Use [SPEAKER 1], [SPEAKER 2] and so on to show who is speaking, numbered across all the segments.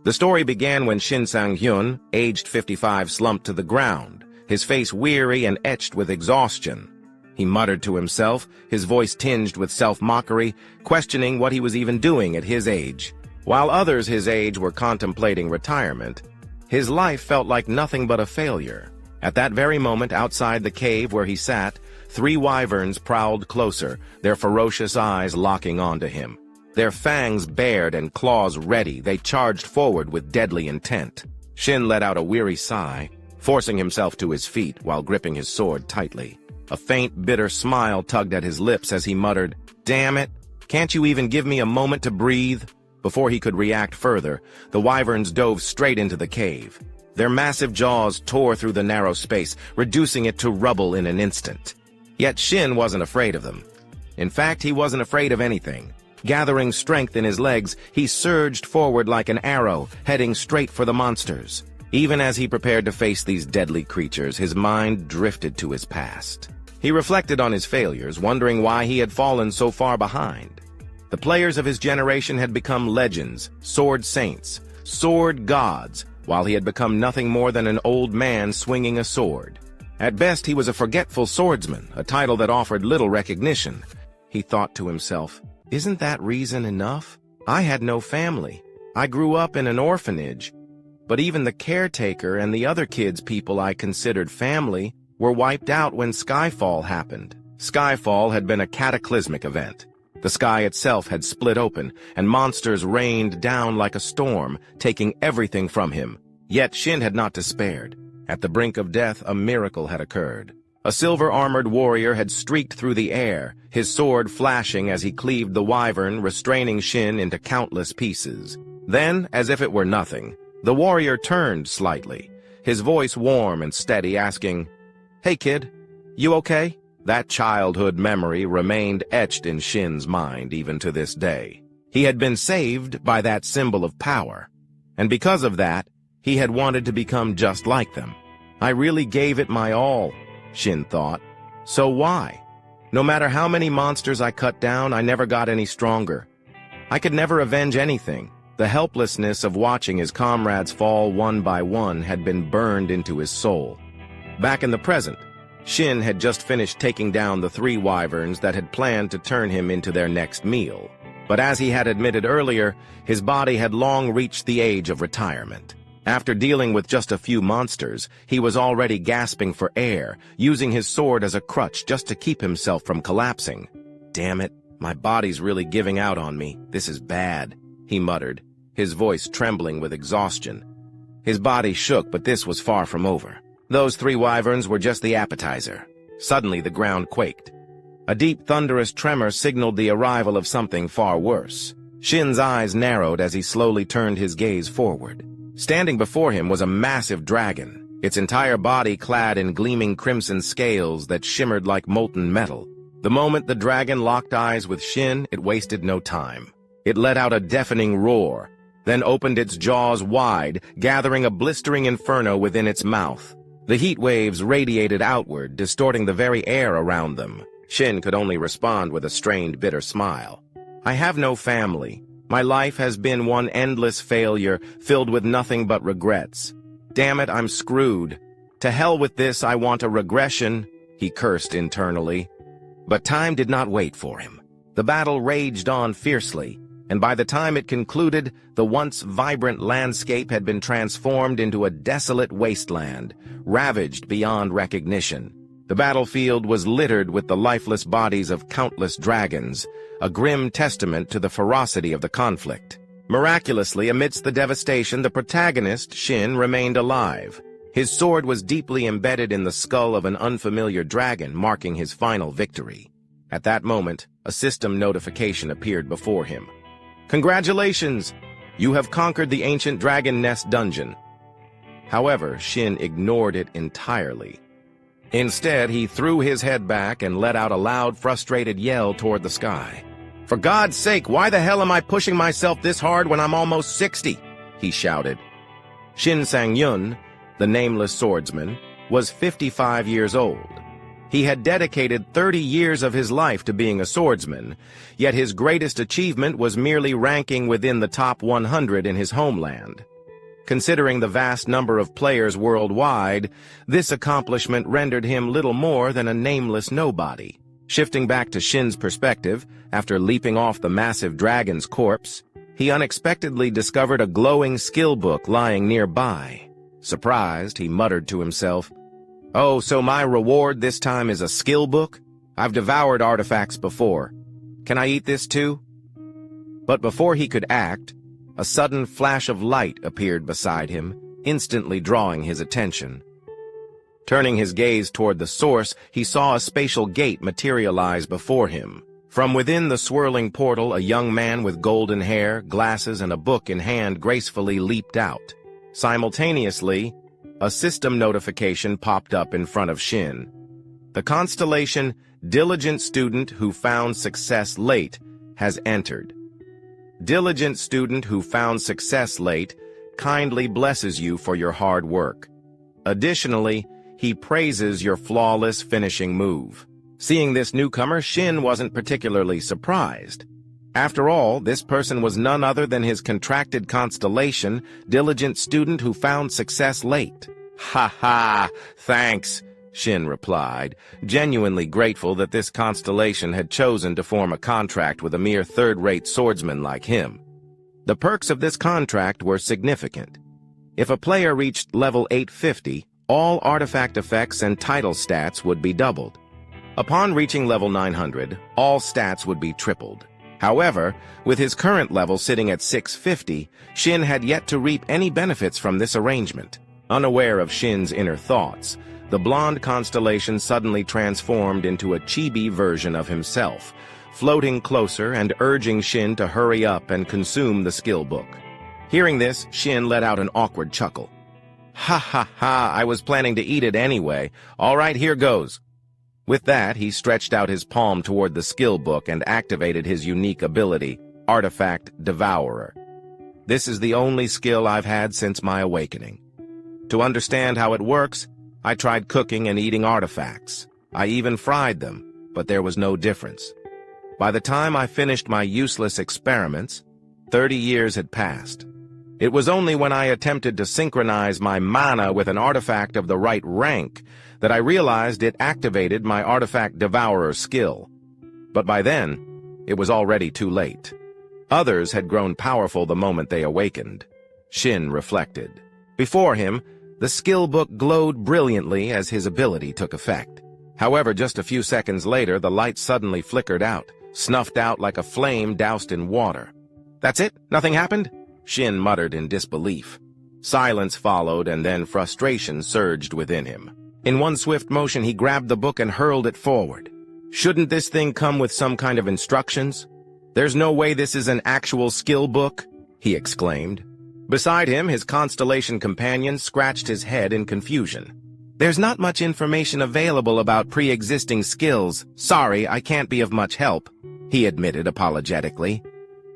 [SPEAKER 1] The story began when Shin Sang-hyun, aged 55, slumped to the ground, his face weary and etched with exhaustion. He muttered to himself, his voice tinged with self-mockery, questioning what he was even doing at his age. While others his age were contemplating retirement, his life felt like nothing but a failure. At that very moment, outside the cave where he sat, 3 wyverns prowled closer, their ferocious eyes locking onto him. Their fangs bared and claws ready, they charged forward with deadly intent. Shin let out a weary sigh, forcing himself to his feet while gripping his sword tightly. A faint, bitter smile tugged at his lips as he muttered, "Damn it! Can't you even give me a moment to breathe?" Before he could react further, the wyverns dove straight into the cave. Their massive jaws tore through the narrow space, reducing it to rubble in an instant. Yet Shin wasn't afraid of them. In fact, he wasn't afraid of anything. Gathering strength in his legs, he surged forward like an arrow, heading straight for the monsters. Even as he prepared to face these deadly creatures, his mind drifted to his past. He reflected on his failures, wondering why he had fallen so far behind. The players of his generation had become legends, sword saints, sword gods, while he had become nothing more than an old man swinging a sword. At best, he was a forgetful swordsman, a title that offered little recognition. He thought to himself, "Isn't that reason enough? I had no family. I grew up in an orphanage. But even the caretaker and the other kids people I considered family were wiped out when Skyfall happened." Skyfall had been a cataclysmic event. The sky itself had split open, and monsters rained down like a storm, taking everything from him. Yet Shin had not despaired. At the brink of death, a miracle had occurred. A silver-armored warrior had streaked through the air, his sword flashing as he cleaved the wyvern, restraining Shin into countless pieces. Then, as if it were nothing, the warrior turned slightly, his voice warm and steady, asking, "Hey kid, you okay?" That childhood memory remained etched in Shin's mind even to this day. He had been saved by that symbol of power, and because of that, he had wanted to become just like them. "I really gave it my all," Shin thought. "So why? No matter how many monsters I cut down, I never got any stronger. I could never avenge anything." The helplessness of watching his comrades fall one by one had been burned into his soul. Back in the present, Shin had just finished taking down the 3 wyverns that had planned to turn him into their next meal. But as he had admitted earlier, his body had long reached the age of retirement. After dealing with just a few monsters, he was already gasping for air, using his sword as a crutch just to keep himself from collapsing. "Damn it, my body's really giving out on me. This is bad," he muttered, his voice trembling with exhaustion. His body shook, but this was far from over. Those 3 wyverns were just the appetizer. Suddenly the ground quaked. A deep, thunderous tremor signaled the arrival of something far worse. Shin's eyes narrowed as he slowly turned his gaze forward. Standing before him was a massive dragon, its entire body clad in gleaming crimson scales that shimmered like molten metal. The moment the dragon locked eyes with Shin, it wasted no time. It let out a deafening roar, then opened its jaws wide, gathering a blistering inferno within its mouth. The heat waves radiated outward, distorting the very air around them. Shin could only respond with a strained, bitter smile. "I have no family. My life has been one endless failure, filled with nothing but regrets. Damn it, I'm screwed. To hell with this, I want a regression," he cursed internally. But time did not wait for him. The battle raged on fiercely, and by the time it concluded, the once vibrant landscape had been transformed into a desolate wasteland, ravaged beyond recognition. The battlefield was littered with the lifeless bodies of countless dragons, a grim testament to the ferocity of the conflict. Miraculously, amidst the devastation, the protagonist, Shin, remained alive. His sword was deeply embedded in the skull of an unfamiliar dragon, marking his final victory. At that moment, a system notification appeared before him. "Congratulations! You have conquered the ancient dragon nest dungeon." However, Shin ignored it entirely. Instead, he threw his head back and let out a loud, frustrated yell toward the sky. "For God's sake, why the hell am I pushing myself this hard when I'm almost 60? He shouted. Shin Sang-yun, the nameless swordsman, was 55 years old. He had dedicated 30 years of his life to being a swordsman, yet his greatest achievement was merely ranking within the top 100 in his homeland. Considering the vast number of players worldwide, this accomplishment rendered him little more than a nameless nobody. Shifting back to Shin's perspective, after leaping off the massive dragon's corpse, he unexpectedly discovered a glowing skill book lying nearby. Surprised, he muttered to himself, "Oh, so my reward this time is a skill book? I've devoured artifacts before. Can I eat this too?" But before he could act, a sudden flash of light appeared beside him, instantly drawing his attention. Turning his gaze toward the source, he saw a spatial gate materialize before him. From within the swirling portal, a young man with golden hair, glasses, and a book in hand gracefully leaped out. Simultaneously, a system notification popped up in front of Shin. The constellation Diligent Student Who Found Success Late has entered. Diligent student who found success late kindly blesses you for your hard work. Additionally, he praises your flawless finishing move. Seeing this newcomer, Shin wasn't particularly surprised. After all, this person was none other than his contracted constellation, Diligent Student Who Found Success Late. "Ha ha, thanks," Shin replied, genuinely grateful that this constellation had chosen to form a contract with a mere third-rate swordsman like him. The perks of this contract were significant. If a player reached level 850, all artifact effects and title stats would be doubled. Upon reaching level 900, all stats would be tripled. However, with his current level sitting at 650, Shin had yet to reap any benefits from this arrangement. Unaware of Shin's inner thoughts, the blonde constellation suddenly transformed into a chibi version of himself, floating closer and urging Shin to hurry up and consume the skill book. Hearing this, Shin let out an awkward chuckle. "Ha ha ha, I was planning to eat it anyway. All right, here goes." With that, he stretched out his palm toward the skill book and activated his unique ability, Artifact-Devourer. This is the only skill I've had since my awakening. To understand how it works, I tried cooking and eating artifacts. I even fried them, but there was no difference. By the time I finished my useless experiments, 30 years had passed. It was only when I attempted to synchronize my mana with an artifact of the right rank that I realized it activated my Artifact-Devourer skill. But by then, it was already too late. Others had grown powerful the moment they awakened. Shin reflected. Before him, the skill book glowed brilliantly as his ability took effect. However, just a few seconds later, the light suddenly flickered out, snuffed out like a flame doused in water. "That's it? Nothing happened?" Shin muttered in disbelief. Silence followed, and then frustration surged within him. In one swift motion, he grabbed the book and hurled it forward. "Shouldn't this thing come with some kind of instructions? There's no way this is an actual skill book," he exclaimed. Beside him, his constellation companion scratched his head in confusion. "There's not much information available about pre-existing skills. Sorry, I can't be of much help," he admitted apologetically.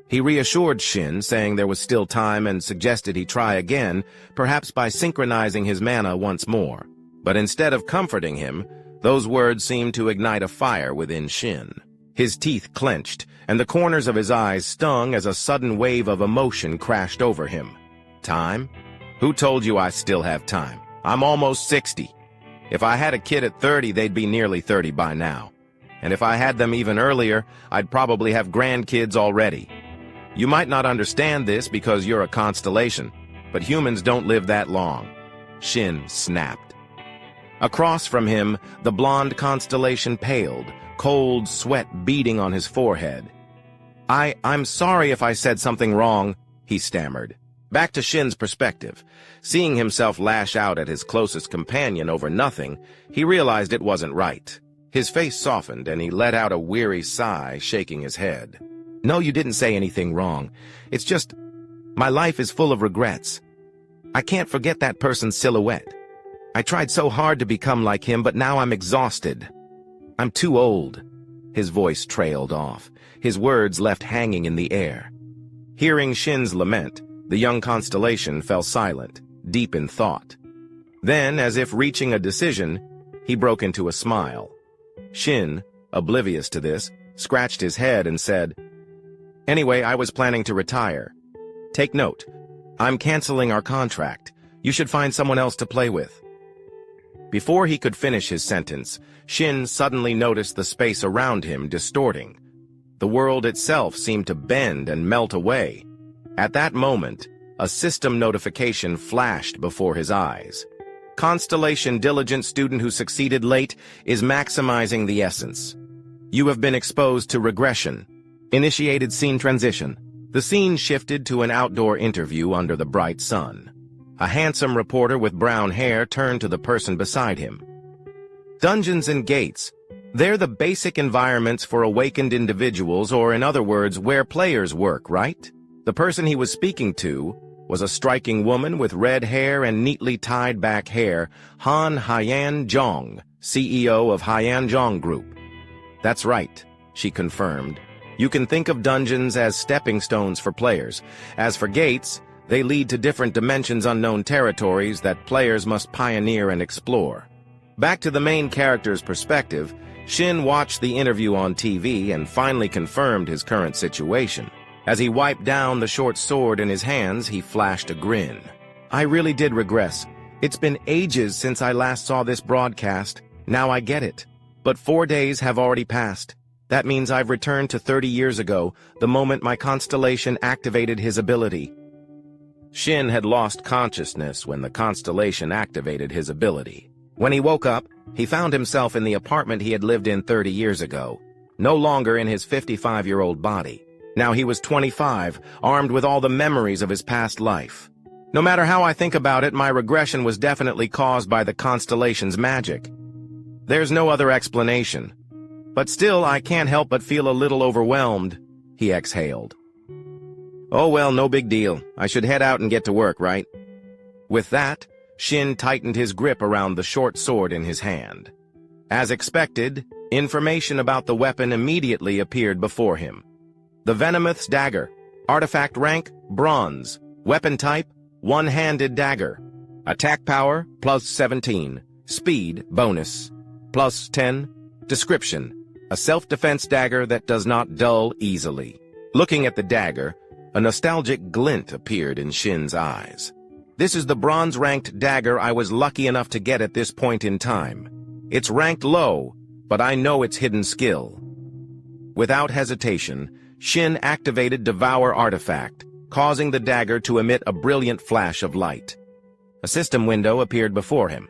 [SPEAKER 1] He reassured Shin, saying there was still time, and suggested he try again, perhaps by synchronizing his mana once more. But instead of comforting him, those words seemed to ignite a fire within Shin. His teeth clenched, and the corners of his eyes stung as a sudden wave of emotion crashed over him. Time? Who told you I still have time? I'm almost 60. If I had a kid at 30, they'd be nearly 30 by now. And if I had them even earlier, I'd probably have grandkids already. You might not understand this because you're a constellation, but humans don't live that long. Shin snapped. Across from him, the blonde constellation paled, cold sweat beading on his forehead. I'm sorry if I said something wrong," he stammered. Back to Shin's perspective. Seeing himself lash out at his closest companion over nothing, he realized it wasn't right. His face softened, and he let out a weary sigh, shaking his head. "No, you didn't say anything wrong. It's just, my life is full of regrets. I can't forget that person's silhouette. I tried so hard to become like him, but now I'm exhausted. I'm too old." His voice trailed off, his words left hanging in the air. Hearing Shin's lament, the young constellation fell silent, deep in thought. Then, as if reaching a decision, he broke into a smile. Shin, oblivious to this, scratched his head and said, "Anyway, I was planning to retire. Take note. I'm canceling our contract. You should find someone else to play with." Before he could finish his sentence, Shin suddenly noticed the space around him distorting. The world itself seemed to bend and melt away. At that moment, a system notification flashed before his eyes. Constellation diligent student who succeeded late is maximizing the essence. You have been exposed to regression. Initiated scene transition. The scene shifted to an outdoor interview under the bright sun. A handsome reporter with brown hair turned to the person beside him. Dungeons and gates. They're the basic environments for awakened individuals, or in other words, where players work, right? The person he was speaking to was a striking woman with red hair and neatly tied back hair, Han Hyan Zhong, CEO of Hyan Zhong Group. "That's right," she confirmed. "You can think of dungeons as stepping stones for players. As for gates, they lead to different dimensions, unknown territories that players must pioneer and explore." Back to the main character's perspective, Shin watched the interview on TV and finally confirmed his current situation. As he wiped down the short sword in his hands, he flashed a grin. "I really did regress. It's been ages since I last saw this broadcast. Now I get it. But 4 days have already passed. That means I've returned to 30 years ago, the moment my constellation activated his ability." Shin had lost consciousness when the constellation activated his ability. When he woke up, he found himself in the apartment he had lived in 30 years ago, no longer in his 55-year-old body. Now he was 25, armed with all the memories of his past life. No matter how I think about it, my regression was definitely caused by the constellation's magic. There's no other explanation. But still, I can't help but feel a little overwhelmed, he exhaled. "Oh well, no big deal. I should head out and get to work, right?" With that, Shin tightened his grip around the short sword in his hand. As expected, information about the weapon immediately appeared before him. The Venomous Dagger. Artifact rank, Bronze. Weapon type, one-handed dagger. Attack power, +17. Speed, bonus, +10. Description. A self-defense dagger that does not dull easily. Looking at the dagger, a nostalgic glint appeared in Shin's eyes. "This is the bronze-ranked dagger I was lucky enough to get at this point in time. It's ranked low, but I know its hidden skill." Without hesitation, Shin activated Devour artifact, causing the dagger to emit a brilliant flash of light. A system window appeared before him.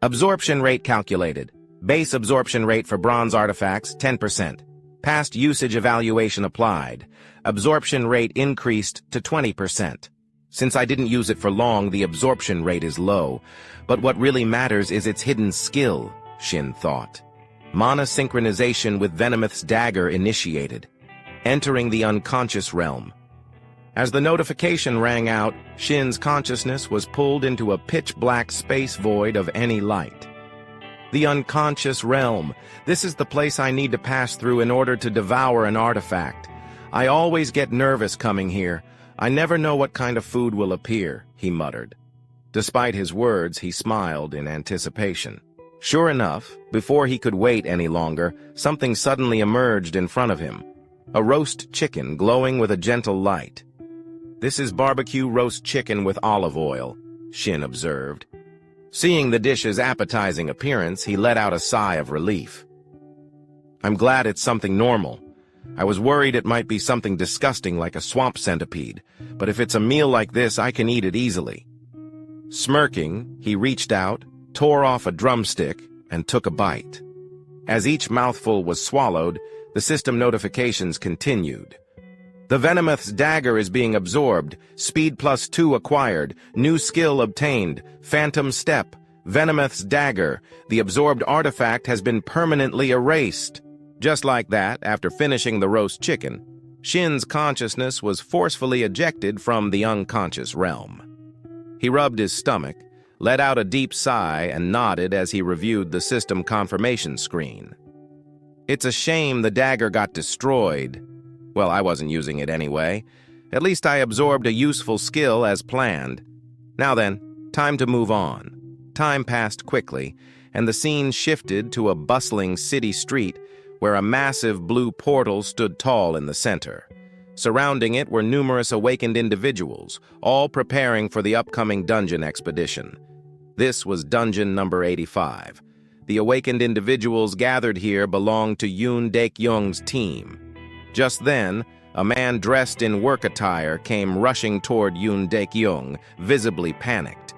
[SPEAKER 1] Absorption rate calculated. Base absorption rate for bronze artifacts, 10%. Past usage evaluation applied. Absorption rate increased to 20%. Since I didn't use it for long, the absorption rate is low. But what really matters is its hidden skill, Shin thought. Mana synchronization with Venomous Dagger initiated. Entering the unconscious realm. As the notification rang out, Shin's consciousness was pulled into a pitch-black space void of any light. The unconscious realm. This is the place I need to pass through in order to devour an artifact. I always get nervous coming here. I never know what kind of food will appear, he muttered. Despite his words, he smiled in anticipation. Sure enough, before he could wait any longer, something suddenly emerged in front of him. A roast chicken glowing with a gentle light. "This is barbecue roast chicken with olive oil," Shin observed. Seeing the dish's appetizing appearance, he let out a sigh of relief. "I'm glad it's something normal. I was worried it might be something disgusting like a swamp centipede, but if it's a meal like this, I can eat it easily." Smirking, he reached out, tore off a drumstick, and took a bite. As each mouthful was swallowed, the system notifications continued. "The Venomous Dagger is being absorbed. Speed +2 acquired. New skill obtained. Phantom Step. Venomous Dagger. The absorbed artifact has been permanently erased." Just like that, after finishing the roast chicken, Shin's consciousness was forcefully ejected from the unconscious realm. He rubbed his stomach, let out a deep sigh, and nodded as he reviewed the system confirmation screen. "It's a shame the dagger got destroyed. Well, I wasn't using it anyway. At least I absorbed a useful skill as planned. Now then, time to move on." Time passed quickly, and the scene shifted to a bustling city street where a massive blue portal stood tall in the center. Surrounding it were numerous awakened individuals, all preparing for the upcoming dungeon expedition. This was dungeon number 85. The awakened individuals gathered here belonged to Yoon Daek-young's team. Just then, a man dressed in work attire came rushing toward Yoon Daek-young, visibly panicked.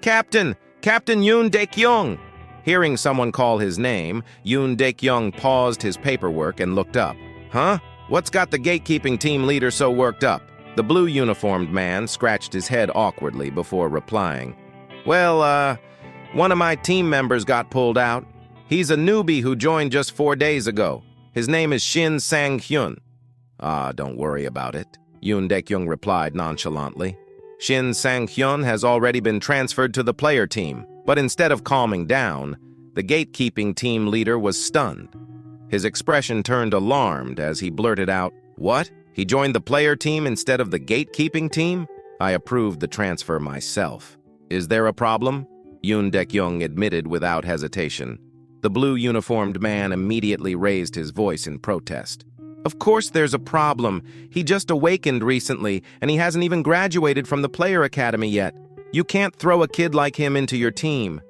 [SPEAKER 1] "Captain! Captain Yoon Daek-young!" Hearing someone call his name, Yoon Daek-young paused his paperwork and looked up. "Huh? What's got the gatekeeping team leader so worked up?" The blue-uniformed man scratched his head awkwardly before replying. "Well, one of my team members got pulled out. He's a newbie who joined just 4 days ago. His name is Shin Sang-hyun." "Ah, don't worry about it," Yoon Daek-young replied nonchalantly. "Shin Sang-hyun has already been transferred to the player team." But instead of calming down, the gatekeeping team leader was stunned. His expression turned alarmed as he blurted out, "What? He joined the player team instead of the gatekeeping team? I approved the transfer myself. Is there a problem?" Yoon Daek-young admitted without hesitation. The blue-uniformed man immediately raised his voice in protest. "Of course there's a problem. He just awakened recently, and he hasn't even graduated from the player academy yet. You can't throw a kid like him into your team.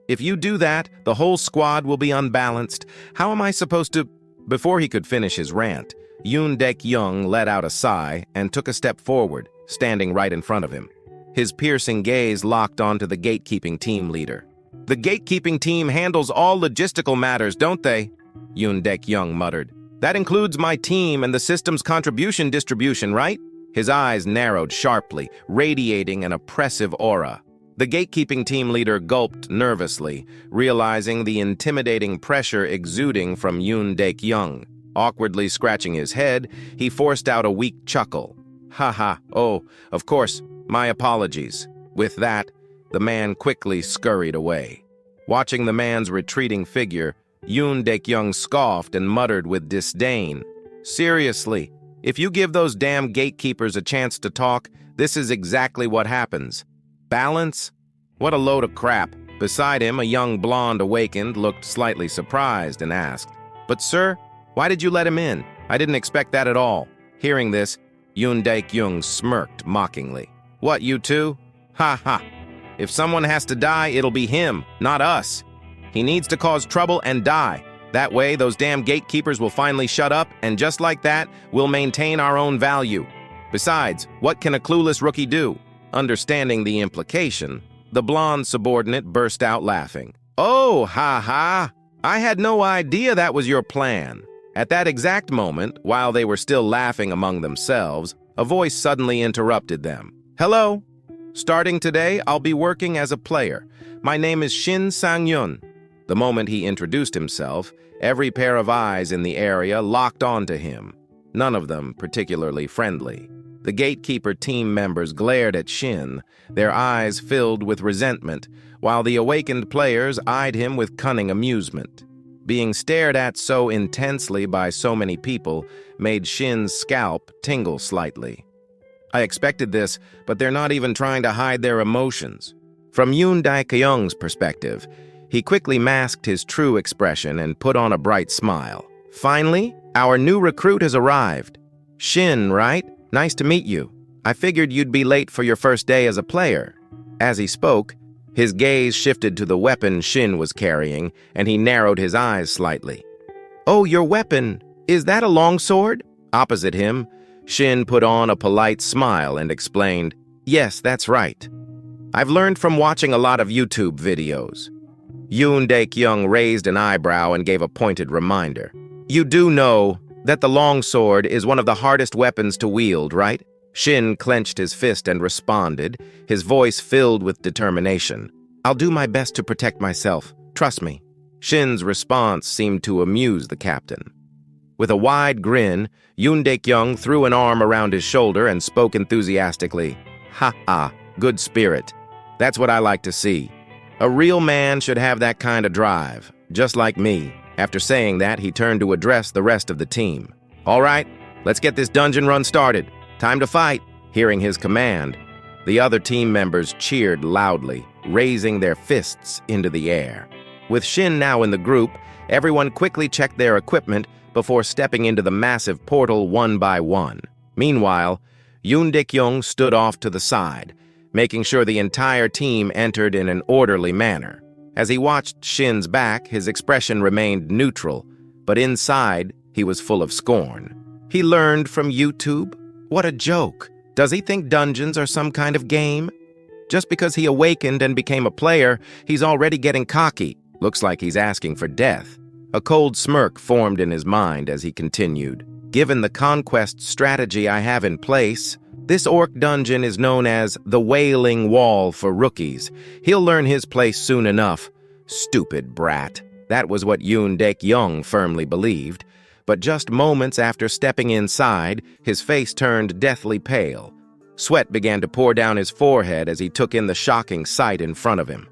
[SPEAKER 1] If you do that, the whole squad will be unbalanced. How am I supposed to—" Before he could finish his rant, Yoon Daek-young let out a sigh and took a step forward, standing right in front of him. His piercing gaze locked onto the gatekeeping team leader. "The gatekeeping team handles all logistical matters, don't they?" Yoon Daek-young muttered. "That includes my team and the system's contribution distribution, right?" His eyes narrowed sharply, radiating an oppressive aura. The gatekeeping team leader gulped nervously, realizing the intimidating pressure exuding from Yoon Daek-young. Awkwardly scratching his head, he forced out a weak chuckle. "Ha, oh, of course, my apologies." With that, the man quickly scurried away. Watching the man's retreating figure, Yoon Daek-young scoffed and muttered with disdain, "Seriously, if you give those damn gatekeepers a chance to talk, this is exactly what happens. Balance? What a load of crap." Beside him, a young blonde awakened looked slightly surprised and asked, "But sir, why did you let him in? I didn't expect that at all." Hearing this, Yoon Daek-young smirked mockingly. "What, you two? Ha. If someone has to die, it'll be him, not us. He needs to cause trouble and die. That way, those damn gatekeepers will finally shut up, and just like that, we'll maintain our own value. Besides, what can a clueless rookie do?" Understanding the implication, the blonde subordinate burst out laughing. "Oh, ha. I had no idea that was your plan." At that exact moment, while they were still laughing among themselves, a voice suddenly interrupted them. "Hello. Starting today, I'll be working as a player. My name is Shin Sang-hyun." The moment he introduced himself, every pair of eyes in the area locked onto him, none of them particularly friendly. The gatekeeper team members glared at Shin, their eyes filled with resentment, while the awakened players eyed him with cunning amusement. Being stared at so intensely by so many people made Shin's scalp tingle slightly. "I expected this, but they're not even trying to hide their emotions." From Yoon Daek-young's perspective, he quickly masked his true expression and put on a bright smile. "Finally, our new recruit has arrived. Shin, right? Nice to meet you. I figured you'd be late for your first day as a player." As he spoke, his gaze shifted to the weapon Shin was carrying, and he narrowed his eyes slightly. "Oh, your weapon. Is that a longsword?" Opposite him, Shin put on a polite smile and explained, "Yes, that's right. I've learned from watching a lot of YouTube videos." Yoon Daek-young raised an eyebrow and gave a pointed reminder. "You do know that the longsword is one of the hardest weapons to wield, right?" Shin clenched his fist and responded, his voice filled with determination. "I'll do my best to protect myself. Trust me." Shin's response seemed to amuse the captain. With a wide grin, Yoon Daek-young threw an arm around his shoulder and spoke enthusiastically. "Ha, good spirit. That's what I like to see. A real man should have that kind of drive, just like me." After saying that, he turned to address the rest of the team. "All right, let's get this dungeon run started. Time to fight." Hearing his command, the other team members cheered loudly, raising their fists into the air. With Shin now in the group, everyone quickly checked their equipment before stepping into the massive portal one by one. Meanwhile, Yoon Dik-young stood off to the side, making sure the entire team entered in an orderly manner. As he watched Shin's back, his expression remained neutral, but inside, he was full of scorn. He learned from YouTube? What a joke. Does he think dungeons are some kind of game? Just because he awakened and became a player, he's already getting cocky. Looks like he's asking for death. A cold smirk formed in his mind as he continued. Given the conquest strategy I have in place, this orc dungeon is known as the Wailing Wall for rookies. He'll learn his place soon enough. Stupid brat. That was what Yoon Dik-young firmly believed. But just moments after stepping inside, his face turned deathly pale. Sweat began to pour down his forehead as he took in the shocking sight in front of him.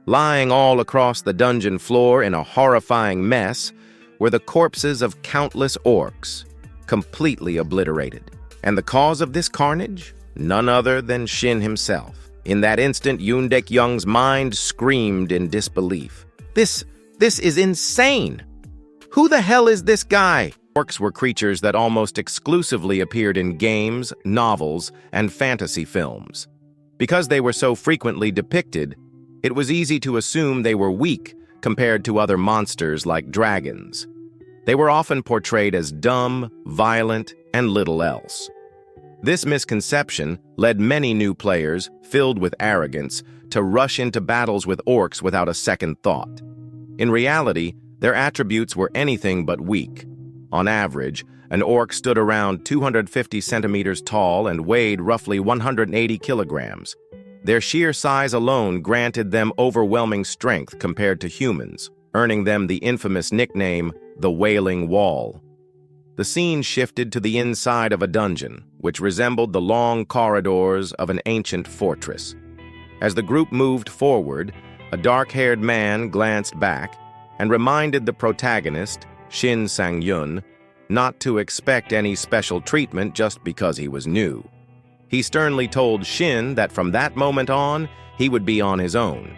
[SPEAKER 1] Lying all across the dungeon floor in a horrifying mess were the corpses of countless orcs, completely obliterated. And the cause of this carnage? None other than Shin himself. In that instant, Yoon Dik-young's mind screamed in disbelief. This is insane! Who the hell is this guy? Orcs were creatures that almost exclusively appeared in games, novels, and fantasy films. Because they were so frequently depicted, it was easy to assume they were weak compared to other monsters like dragons. They were often portrayed as dumb, violent, and little else. This misconception led many new players, filled with arrogance, to rush into battles with orcs without a second thought. In reality, their attributes were anything but weak. On average, an orc stood around 250 centimeters tall and weighed roughly 180 kilograms. Their sheer size alone granted them overwhelming strength compared to humans, earning them the infamous nickname, the Wailing Wall. The scene shifted to the inside of a dungeon, which resembled the long corridors of an ancient fortress. As the group moved forward, a dark-haired man glanced back and reminded the protagonist, Shin Sang-yun, not to expect any special treatment just because he was new. He sternly told Shin that from that moment on, he would be on his own.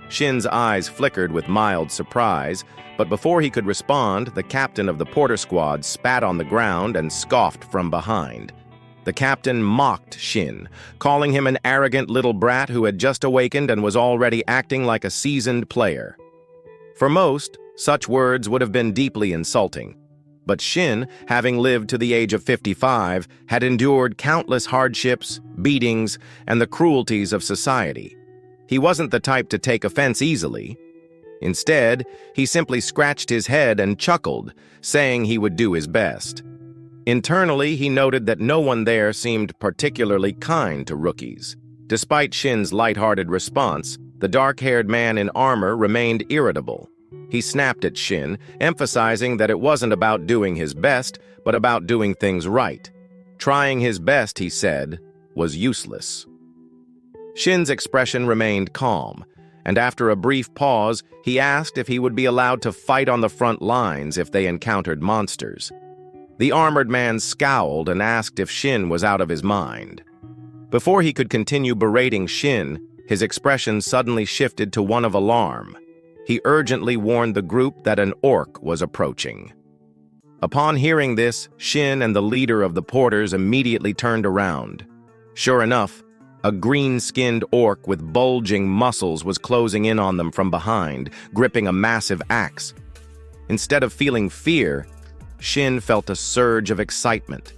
[SPEAKER 1] Shin's eyes flickered with mild surprise, but before he could respond, the captain of the porter squad spat on the ground and scoffed from behind. The captain mocked Shin, calling him an arrogant little brat who had just awakened and was already acting like a seasoned player. For most, such words would have been deeply insulting. But Shin, having lived to the age of 55, had endured countless hardships, beatings, and the cruelties of society. He wasn't the type to take offense easily. Instead, he simply scratched his head and chuckled, saying he would do his best. Internally, he noted that no one there seemed particularly kind to rookies. Despite Shin's lighthearted response, the dark-haired man in armor remained irritable. He snapped at Shin, emphasizing that it wasn't about doing his best, but about doing things right. Trying his best, he said, was useless. Shin's expression remained calm, and after a brief pause, he asked if he would be allowed to fight on the front lines if they encountered monsters. The armored man scowled and asked if Shin was out of his mind. Before he could continue berating Shin, his expression suddenly shifted to one of alarm. He urgently warned the group that an orc was approaching. Upon hearing this, Shin and the leader of the porters immediately turned around. Sure enough, a green-skinned orc with bulging muscles was closing in on them from behind, gripping a massive axe. Instead of feeling fear, Shin felt a surge of excitement.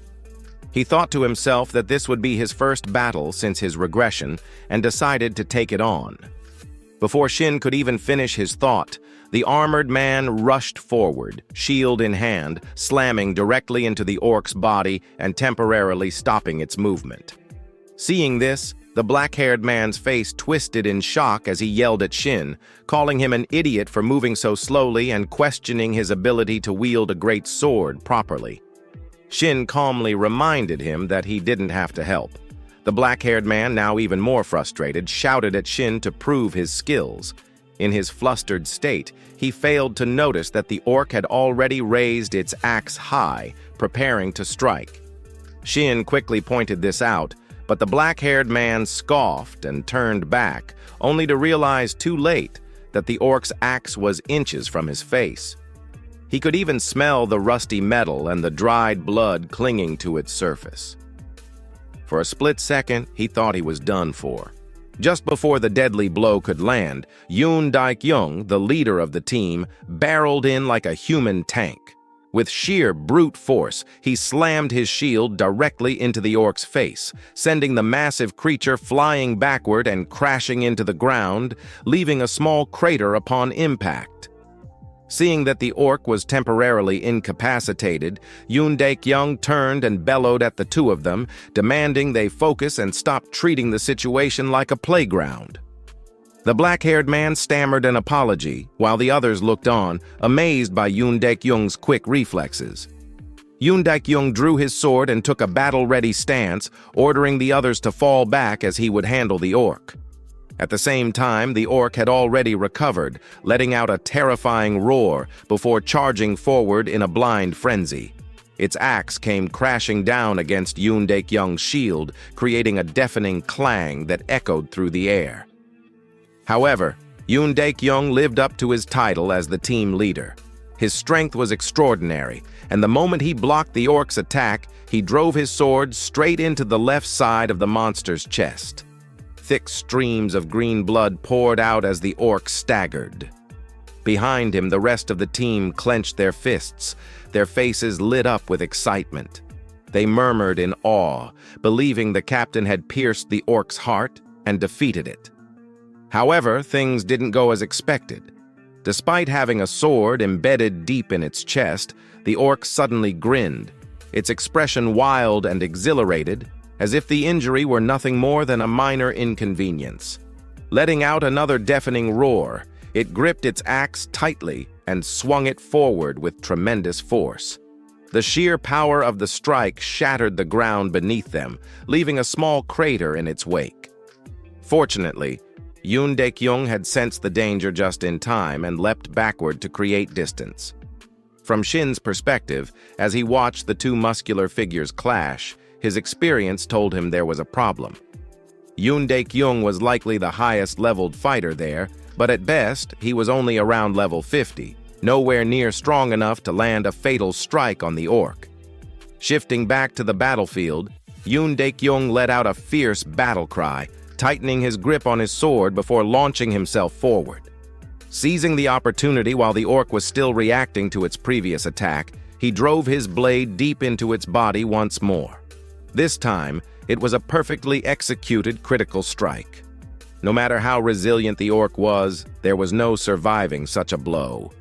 [SPEAKER 1] He thought to himself that this would be his first battle since his regression and decided to take it on. Before Shin could even finish his thought, the armored man rushed forward, shield in hand, slamming directly into the orc's body and temporarily stopping its movement. Seeing this, the black-haired man's face twisted in shock as he yelled at Shin, calling him an idiot for moving so slowly and questioning his ability to wield a great sword properly. Shin calmly reminded him that he didn't have to help. The black-haired man, now even more frustrated, shouted at Shin to prove his skills. In his flustered state, he failed to notice that the orc had already raised its axe high, preparing to strike. Shin quickly pointed this out, but the black-haired man scoffed and turned back, only to realize too late that the orc's axe was inches from his face. He could even smell the rusty metal and the dried blood clinging to its surface. For a split second, he thought he was done for. Just before the deadly blow could land, Yoon Daik-young, the leader of the team, barreled in like a human tank. With sheer brute force, he slammed his shield directly into the orc's face, sending the massive creature flying backward and crashing into the ground, leaving a small crater upon impact. Seeing that the orc was temporarily incapacitated, Yoon Daik-young turned and bellowed at the two of them, demanding they focus and stop treating the situation like a playground. The black-haired man stammered an apology, while the others looked on, amazed by Yoon Daik-young's quick reflexes. Yoon Daik-young drew his sword and took a battle-ready stance, ordering the others to fall back as he would handle the orc. At the same time, the orc had already recovered, letting out a terrifying roar before charging forward in a blind frenzy. Its axe came crashing down against Yoon Daik-young's shield, creating a deafening clang that echoed through the air. However, Yoon Daik-young lived up to his title as the team leader. His strength was extraordinary, and the moment he blocked the orc's attack, he drove his sword straight into the left side of the monster's chest. Thick streams of green blood poured out as the orc staggered. Behind him, the rest of the team clenched their fists, their faces lit up with excitement. They murmured in awe, believing the captain had pierced the orc's heart and defeated it. However, things didn't go as expected. Despite having a sword embedded deep in its chest, the orc suddenly grinned, its expression wild and exhilarated, as if the injury were nothing more than a minor inconvenience. Letting out another deafening roar, it gripped its axe tightly and swung it forward with tremendous force. The sheer power of the strike shattered the ground beneath them, leaving a small crater in its wake. Fortunately, Yoon Daik-young had sensed the danger just in time and leapt backward to create distance. From Shin's perspective, as he watched the two muscular figures clash, his experience told him there was a problem. Yoon Daik-young was likely the highest-leveled fighter there, but at best, he was only around level 50, nowhere near strong enough to land a fatal strike on the orc. Shifting back to the battlefield, Yoon Daik-young let out a fierce battle cry, tightening his grip on his sword before launching himself forward. Seizing the opportunity while the orc was still reacting to its previous attack, he drove his blade deep into its body once more. This time, it was a perfectly executed critical strike. No matter how resilient the orc was, there was no surviving such a blow.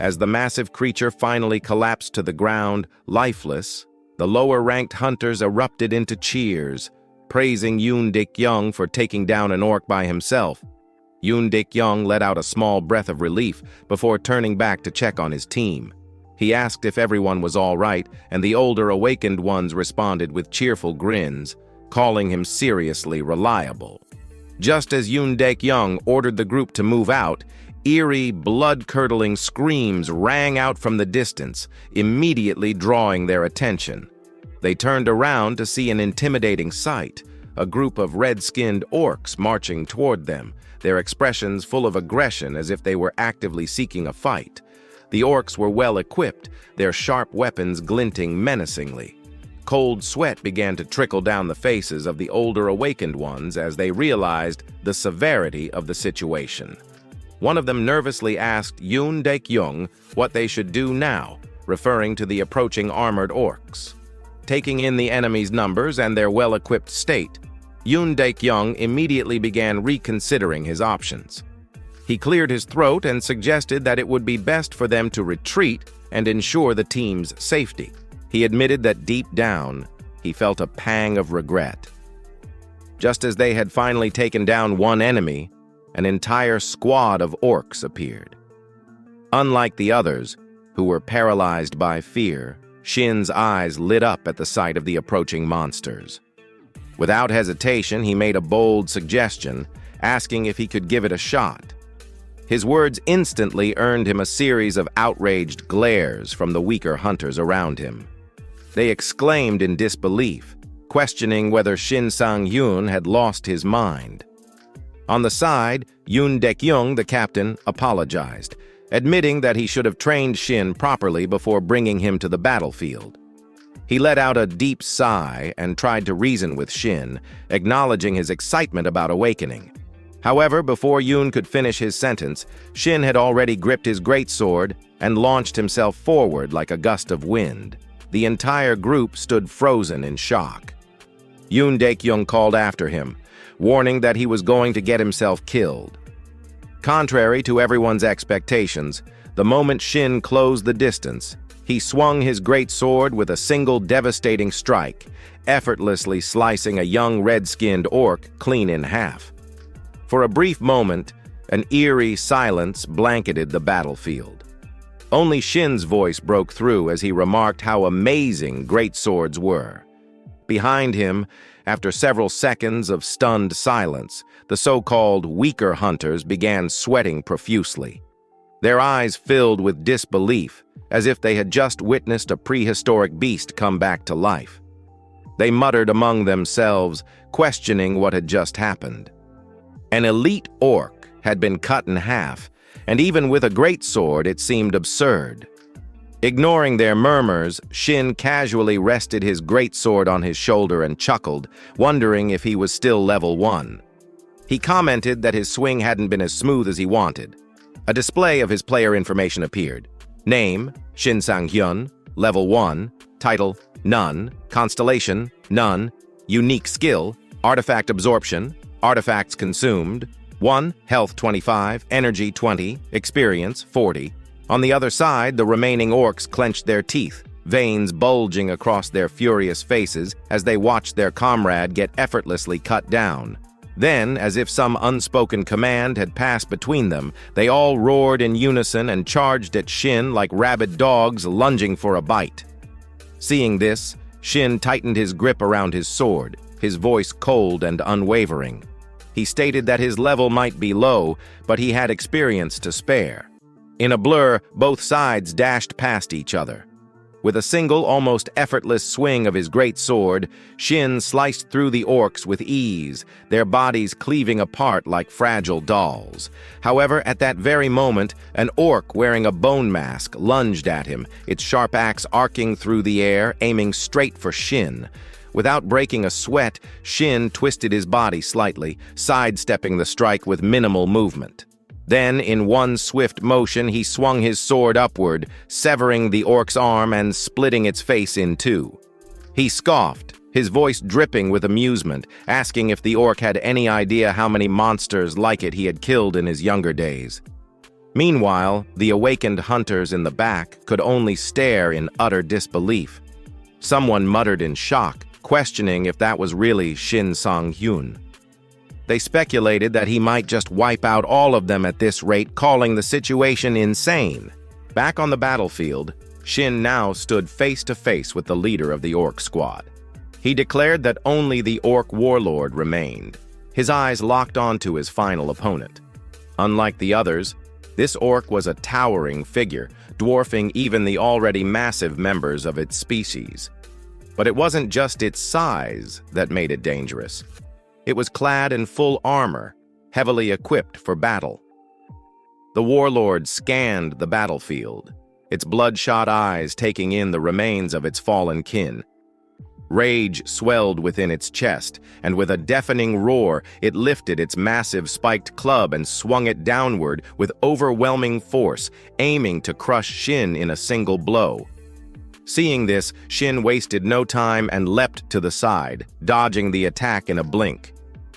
[SPEAKER 1] As the massive creature finally collapsed to the ground, lifeless, the lower-ranked hunters erupted into cheers, praising Yoon Daik-young for taking down an orc by himself. Yoon Daik-young let out a small breath of relief before turning back to check on his team. He asked if everyone was all right, and the older awakened ones responded with cheerful grins, calling him seriously reliable. Just as Yoon Daik-young ordered the group to move out, eerie, blood-curdling screams rang out from the distance, immediately drawing their attention. They turned around to see an intimidating sight, a group of red-skinned orcs marching toward them, their expressions full of aggression as if they were actively seeking a fight. The orcs were well-equipped, their sharp weapons glinting menacingly. Cold sweat began to trickle down the faces of the older awakened ones as they realized the severity of the situation. One of them nervously asked Yoon Daik-young what they should do now, referring to the approaching armored orcs. Taking in the enemy's numbers and their well-equipped state, Yoon Daik-young immediately began reconsidering his options. He cleared his throat and suggested that it would be best for them to retreat and ensure the team's safety. He admitted that deep down, he felt a pang of regret. Just as they had finally taken down one enemy, an entire squad of orcs appeared. Unlike the others, who were paralyzed by fear, Shin's eyes lit up at the sight of the approaching monsters. Without hesitation, he made a bold suggestion, asking if he could give it a shot. His words instantly earned him a series of outraged glares from the weaker hunters around him. They exclaimed in disbelief, questioning whether Shin Sang-hyun had lost his mind. On the side, Yoon Dek-young, the captain, apologized, admitting that he should have trained Shin properly before bringing him to the battlefield. He let out a deep sigh and tried to reason with Shin, acknowledging his excitement about awakening. However, before Yoon could finish his sentence, Shin had already gripped his greatsword and launched himself forward like a gust of wind. The entire group stood frozen in shock. Yoon Dek-young called after him, warning that he was going to get himself killed. Contrary to everyone's expectations, the moment Shin closed the distance, he swung his greatsword with a single devastating strike, effortlessly slicing a young red-skinned orc clean in half. For a brief moment, an eerie silence blanketed the battlefield. Only Shin's voice broke through as he remarked how amazing greatswords were. Behind him, after several seconds of stunned silence, the so-called weaker hunters began sweating profusely. Their eyes filled with disbelief, as if they had just witnessed a prehistoric beast come back to life. They muttered among themselves, questioning what had just happened. An elite orc had been cut in half, and even with a greatsword it seemed absurd. Ignoring their murmurs, Shin casually rested his greatsword on his shoulder and chuckled, wondering if he was still level 1. He commented that his swing hadn't been as smooth as he wanted. A display of his player information appeared. Name, Shin Sang-hyun, level 1, title, None, constellation, None, unique skill, artifact absorption, artifacts consumed, 1, health 25, energy 20, experience 40. On the other side, the remaining orcs clenched their teeth, veins bulging across their furious faces as they watched their comrade get effortlessly cut down. Then, as if some unspoken command had passed between them, they all roared in unison and charged at Shin like rabid dogs lunging for a bite. Seeing this, Shin tightened his grip around his sword, his voice cold and unwavering. He stated that his level might be low, but he had experience to spare. In a blur, both sides dashed past each other. With a single, almost effortless swing of his great sword, Shin sliced through the orcs with ease, their bodies cleaving apart like fragile dolls. However, at that very moment, an orc wearing a bone mask lunged at him, its sharp axe arcing through the air, aiming straight for Shin. Without breaking a sweat, Shin twisted his body slightly, sidestepping the strike with minimal movement. Then, in one swift motion, he swung his sword upward, severing the orc's arm and splitting its face in two. He scoffed, his voice dripping with amusement, asking if the orc had any idea how many monsters like it he had killed in his younger days. Meanwhile, the awakened hunters in the back could only stare in utter disbelief. Someone muttered in shock, questioning if that was really Shin Sang-hyun. They speculated that he might just wipe out all of them at this rate, calling the situation insane. Back on the battlefield, Shin now stood face to face with the leader of the orc squad. He declared that only the orc warlord remained, his eyes locked onto his final opponent. Unlike the others, this orc was a towering figure, dwarfing even the already massive members of its species. But it wasn't just its size that made it dangerous. It was clad in full armor, heavily equipped for battle. The warlord scanned the battlefield, its bloodshot eyes taking in the remains of its fallen kin. Rage swelled within its chest, and with a deafening roar, it lifted its massive spiked club and swung it downward with overwhelming force, aiming to crush Shin in a single blow. Seeing this, Shin wasted no time and leapt to the side, dodging the attack in a blink.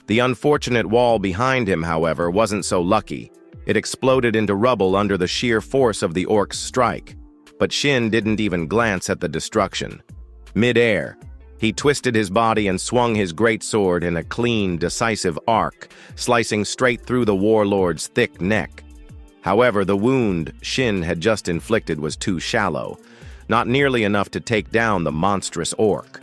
[SPEAKER 1] The unfortunate wall behind him, however, wasn't so lucky. It exploded into rubble under the sheer force of the orc's strike. But Shin didn't even glance at the destruction. Mid-air, he twisted his body and swung his greatsword in a clean, decisive arc, slicing straight through the warlord's thick neck. However, the wound Shin had just inflicted was too shallow, not nearly enough to take down the monstrous orc.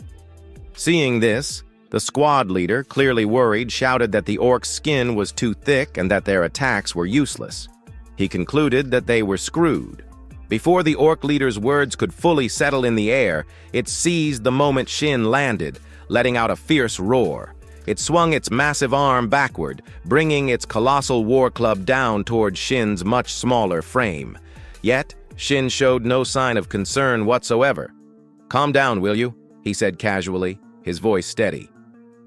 [SPEAKER 1] Seeing this, the squad leader, clearly worried, shouted that the orc's skin was too thick and that their attacks were useless. He concluded that they were screwed. Before the orc leader's words could fully settle in the air, it seized the moment Shin landed, letting out a fierce roar. It swung its massive arm backward, bringing its colossal war club down toward Shin's much smaller frame. Yet, Shin showed no sign of concern whatsoever. "Calm down, will you?" he said casually, his voice steady.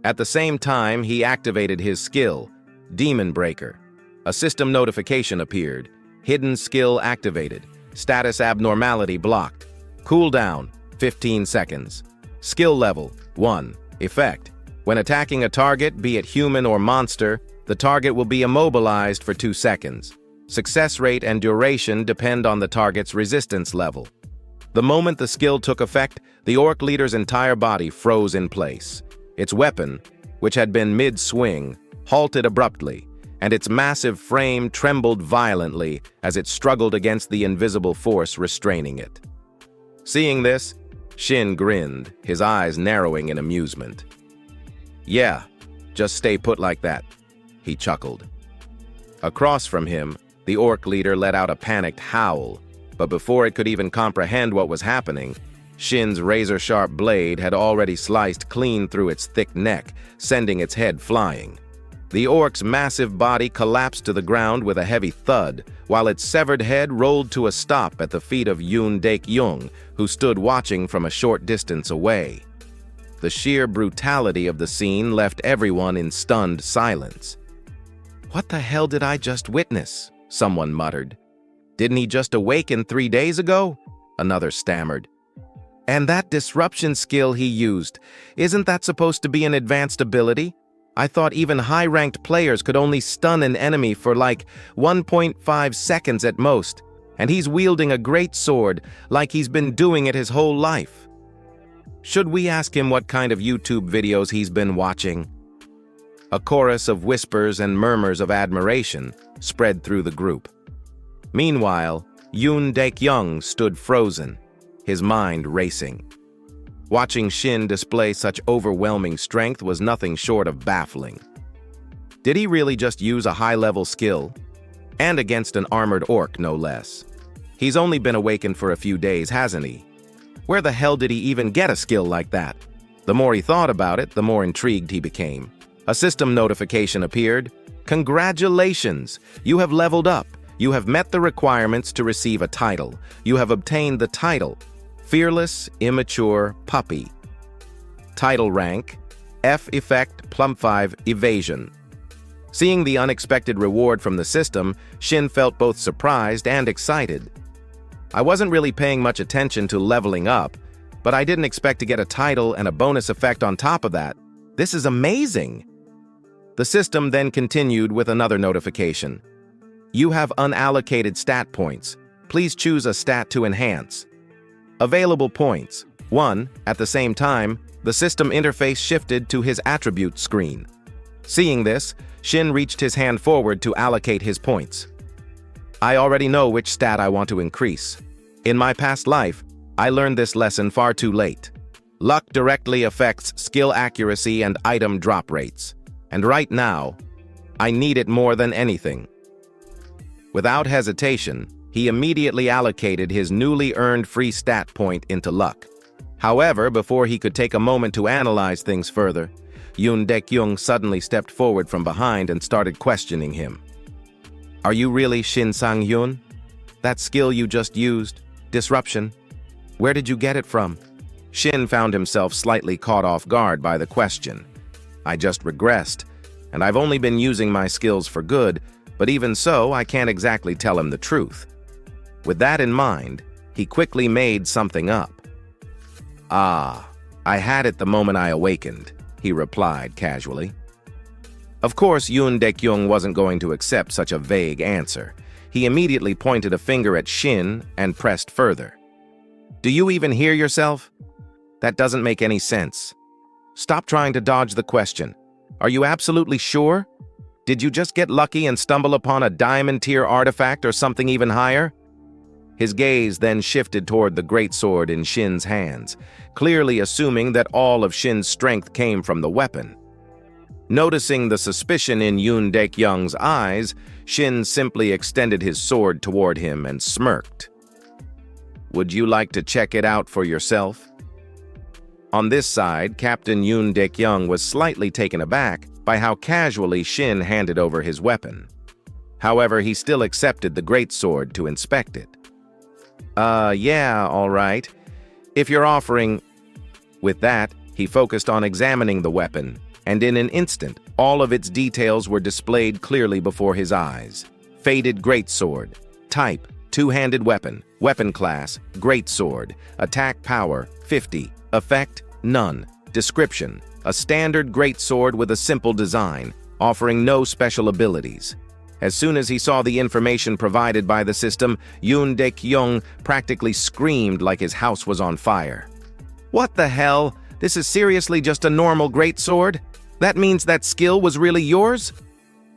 [SPEAKER 1] At the same time, he activated his skill, Demon Breaker. A system notification appeared. Hidden skill activated. Status abnormality blocked. Cooldown, 15 seconds. Skill level, 1. Effect. When attacking a target, be it human or monster, the target will be immobilized for 2 seconds. Success rate and duration depend on the target's resistance level. The moment the skill took effect, the orc leader's entire body froze in place. Its weapon, which had been mid-swing, halted abruptly, and its massive frame trembled violently as it struggled against the invisible force restraining it. Seeing this, Shin grinned, his eyes narrowing in amusement. "Yeah, just stay put like that," he chuckled. Across from him, the orc leader let out a panicked howl, but before it could even comprehend what was happening, Shin's razor-sharp blade had already sliced clean through its thick neck, sending its head flying. The orc's massive body collapsed to the ground with a heavy thud, while its severed head rolled to a stop at the feet of Yoon Daek-young, who stood watching from a short distance away. The sheer brutality of the scene left everyone in stunned silence. "What the hell did I just witness?" someone muttered. "Didn't he just awaken 3 days ago?" another stammered. "And that disruption skill he used, isn't that supposed to be an advanced ability? I thought even high-ranked players could only stun an enemy for like 1.5 seconds at most, and he's wielding a great sword like he's been doing it his whole life. Should we ask him what kind of YouTube videos he's been watching?" A chorus of whispers and murmurs of admiration spread through the group. Meanwhile, Yoon Daek-young stood frozen, his mind racing. Watching Shin display such overwhelming strength was nothing short of baffling. Did he really just use a high-level skill? And against an armored orc, no less. He's only been awakened for a few days, hasn't he? Where the hell did he even get a skill like that? The more he thought about it, the more intrigued he became. A system notification appeared. "Congratulations! You have leveled up. You have met the requirements to receive a title. You have obtained the title, Fearless Immature Puppy. Title rank, F effect +5 evasion." Seeing the unexpected reward from the system, Shin felt both surprised and excited. "I wasn't really paying much attention to leveling up, but I didn't expect to get a title and a bonus effect on top of that. This is amazing." The system then continued with another notification. "You have unallocated stat points. Please choose a stat to enhance." Available points, 1. At the same time, the system interface shifted to his attribute screen. Seeing this, Shin reached his hand forward to allocate his points. "I already know which stat I want to increase. In my past life, I learned this lesson far too late. Luck directly affects skill accuracy and item drop rates. And right now, I need it more than anything." Without hesitation, he immediately allocated his newly earned free stat point into luck. However, before he could take a moment to analyze things further, Yoon Daek-young suddenly stepped forward from behind and started questioning him. "Are you really Shin Sang-hyun? That skill you just used, disruption, where did you get it from?" Shin found himself slightly caught off guard by the question. "I just regressed, and I've only been using my skills for good, but even so, I can't exactly tell him the truth." With that in mind, he quickly made something up. "Ah, I had it the moment I awakened," he replied casually. Of course, Yoon Daek-young wasn't going to accept such a vague answer. He immediately pointed a finger at Shin and pressed further. "Do you even hear yourself? That doesn't make any sense. Stop trying to dodge the question. Are you absolutely sure? Did you just get lucky and stumble upon a diamond-tier artifact or something even higher?" His gaze then shifted toward the greatsword in Shin's hands, clearly assuming that all of Shin's strength came from the weapon. Noticing the suspicion in Yoon Daek-young's eyes, Shin simply extended his sword toward him and smirked. "Would you like to check it out for yourself?" On this side, Captain Yoon Daek-young was slightly taken aback by how casually Shin handed over his weapon. However, he still accepted the greatsword to inspect it. Yeah, all right. If you're offering..." With that, he focused on examining the weapon, and in an instant, all of its details were displayed clearly before his eyes. Faded greatsword. Type: two-handed weapon. Weapon class: greatsword. Attack power: 50. Effect: none. Description: a standard greatsword with a simple design, offering no special abilities. As soon as he saw the information provided by the system, Yoon Daek-young practically screamed like his house was on fire. "What the hell? This is seriously just a normal greatsword? That means that skill was really yours?"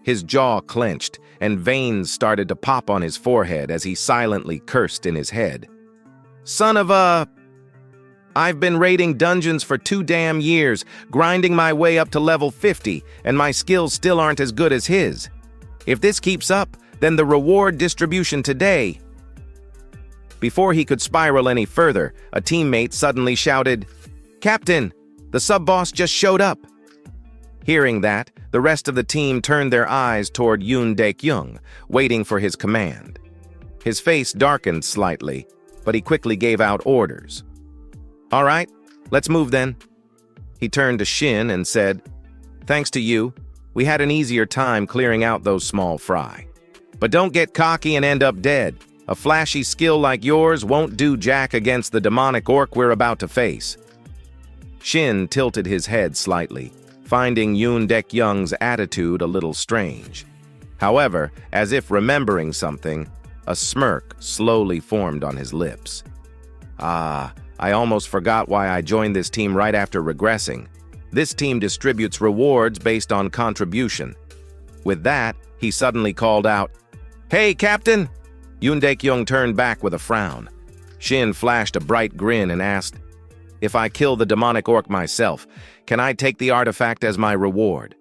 [SPEAKER 1] His jaw clenched, and veins started to pop on his forehead as he silently cursed in his head. "Son of a... I've been raiding dungeons for 2 damn years, grinding my way up to level 50, and my skills still aren't as good as his. If this keeps up, then the reward distribution today..." Before he could spiral any further, a teammate suddenly shouted, "Captain, the sub-boss just showed up." Hearing that, the rest of the team turned their eyes toward Yoon Daek-young, waiting for his command. His face darkened slightly, but he quickly gave out orders. "All right, let's move then." He turned to Shin and said, "Thanks to you, we had an easier time clearing out those small fry. But don't get cocky and end up dead. A flashy skill like yours won't do jack against the demonic orc we're about to face." Shin tilted his head slightly, finding Yoon Daek-young's attitude a little strange. However, as if remembering something, a smirk slowly formed on his lips. I almost forgot why I joined this team right after regressing. This team distributes rewards based on contribution." With that, he suddenly called out, "Hey, Captain!" Yoon Daek-young turned back with a frown. Shin flashed a bright grin and asked, "If I kill the demonic orc myself, can I take the artifact as my reward?"